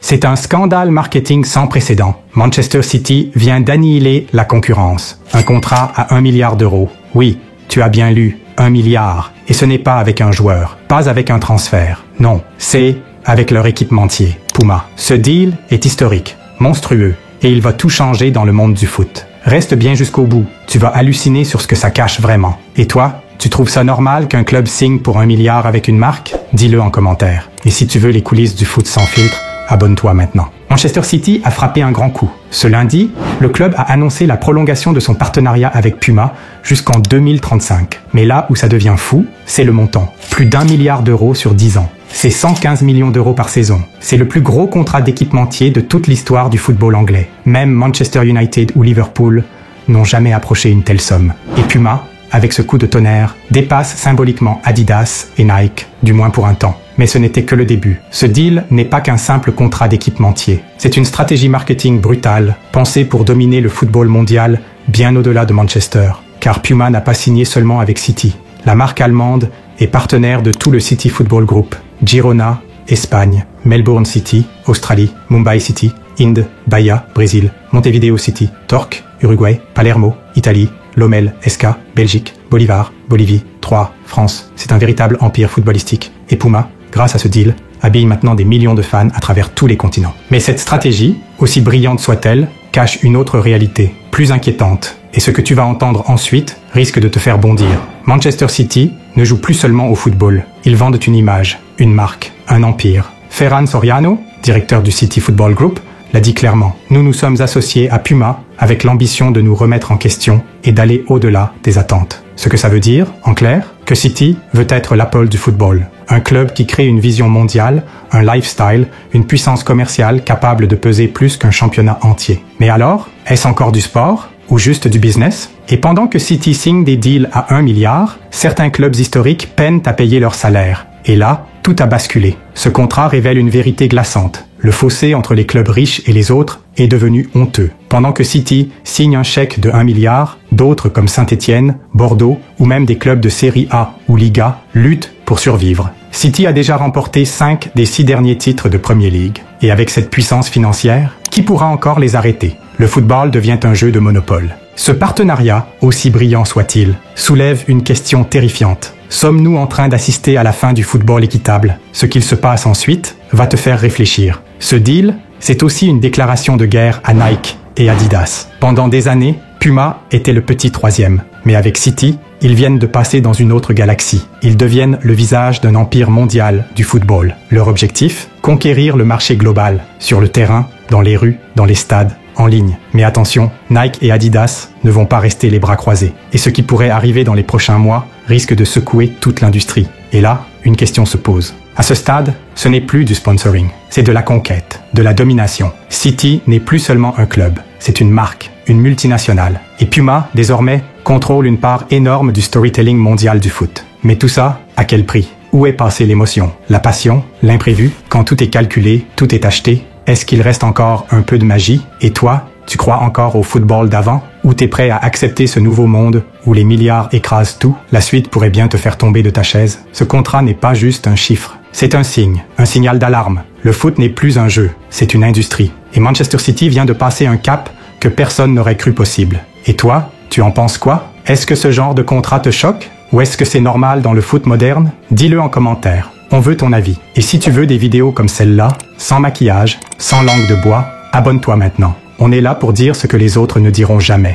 C'est un scandale marketing sans précédent. Manchester City vient d'annihiler la concurrence. Un contrat à 1 milliard d'euros. Oui, tu as bien lu, 1 milliard. Et ce n'est pas avec un joueur, pas avec un transfert. Non, c'est avec leur équipementier, Puma. Ce deal est historique, monstrueux, et il va tout changer dans le monde du foot. Reste bien jusqu'au bout, tu vas halluciner sur ce que ça cache vraiment. Et toi, tu trouves ça normal qu'un club signe pour 1 milliard avec une marque? Dis-le en commentaire. Et si tu veux les coulisses du foot sans filtre, abonne-toi maintenant. Manchester City a frappé un grand coup. Ce lundi, le club a annoncé la prolongation de son partenariat avec Puma jusqu'en 2035. Mais là où ça devient fou, c'est le montant. Plus d'1 milliard d'euros sur 10 ans. C'est 115 millions d'euros par saison. C'est le plus gros contrat d'équipementier de toute l'histoire du football anglais. Même Manchester United ou Liverpool n'ont jamais approché une telle somme. Et Puma, avec ce coup de tonnerre, dépasse symboliquement Adidas et Nike, du moins pour un temps. Mais ce n'était que le début. Ce deal n'est pas qu'un simple contrat d'équipementier. C'est une stratégie marketing brutale, pensée pour dominer le football mondial bien au-delà de Manchester. Car Puma n'a pas signé seulement avec City. La marque allemande est partenaire de tout le City Football Group. Girona, Espagne, Melbourne City, Australie, Mumbai City, Inde, Bahia, Brésil, Montevideo City, Torque, Uruguay, Palermo, Italie, Lommel, SK, Belgique, Bolivar, Bolivie, Troyes, France. C'est un véritable empire footballistique. Et Puma, grâce à ce deal, habille maintenant des millions de fans à travers tous les continents. Mais cette stratégie, aussi brillante soit-elle, cache une autre réalité, plus inquiétante. Et ce que tu vas entendre ensuite risque de te faire bondir. Manchester City ne joue plus seulement au football. Ils vendent une image, une marque, un empire. Ferran Soriano, directeur du City Football Group, l'a dit clairement. Nous nous sommes associés à Puma avec l'ambition de nous remettre en question et d'aller au-delà des attentes. Ce que ça veut dire, en clair, que City veut être l'Apple du football. Un club qui crée une vision mondiale, un lifestyle, une puissance commerciale capable de peser plus qu'un championnat entier. Mais alors, est-ce encore du sport ou juste du business? Et pendant que City signe des deals à 1 milliard, certains clubs historiques peinent à payer leurs salaires. Et là, tout a basculé. Ce contrat révèle une vérité glaçante. Le fossé entre les clubs riches et les autres est devenu honteux. Pendant que City signe un chèque de 1 milliard, d'autres comme Saint-Étienne, Bordeaux ou même des clubs de Série A ou Liga luttent pour survivre. City a déjà remporté 5 des 6 derniers titres de Premier League. Et avec cette puissance financière, qui pourra encore les arrêter? Le football devient un jeu de monopole. Ce partenariat, aussi brillant soit-il, soulève une question terrifiante. Sommes-nous en train d'assister à la fin du football équitable? Ce qu'il se passe ensuite va te faire réfléchir. Ce deal, c'est aussi une déclaration de guerre à Nike et Adidas. Pendant des années, Puma était le petit troisième. Mais avec City, ils viennent de passer dans une autre galaxie. Ils deviennent le visage d'un empire mondial du football. Leur objectif? Conquérir le marché global, sur le terrain, dans les rues, dans les stades, en ligne. Mais attention, Nike et Adidas ne vont pas rester les bras croisés. Et ce qui pourrait arriver dans les prochains mois risque de secouer toute l'industrie. Et là, une question se pose. À ce stade, ce n'est plus du sponsoring, c'est de la conquête, de la domination. City n'est plus seulement un club, c'est une marque, une multinationale. Et Puma, désormais, contrôle une part énorme du storytelling mondial du foot. Mais tout ça, à quel prix? Où est passée l'émotion, la passion, l'imprévu? Quand tout est calculé, tout est acheté, est-ce qu'il reste encore un peu de magie? Et toi, tu crois encore au football d'avant? Ou t'es prêt à accepter ce nouveau monde où les milliards écrasent tout? La suite pourrait bien te faire tomber de ta chaise. Ce contrat n'est pas juste un chiffre. C'est un signe, un signal d'alarme. Le foot n'est plus un jeu, c'est une industrie. Et Manchester City vient de passer un cap que personne n'aurait cru possible. Et toi, tu en penses quoi? Est-ce que ce genre de contrat te choque? Ou est-ce que c'est normal dans le foot moderne? Dis-le en commentaire. On veut ton avis. Et si tu veux des vidéos comme celle-là, sans maquillage, sans langue de bois, abonne-toi maintenant. On est là pour dire ce que les autres ne diront jamais.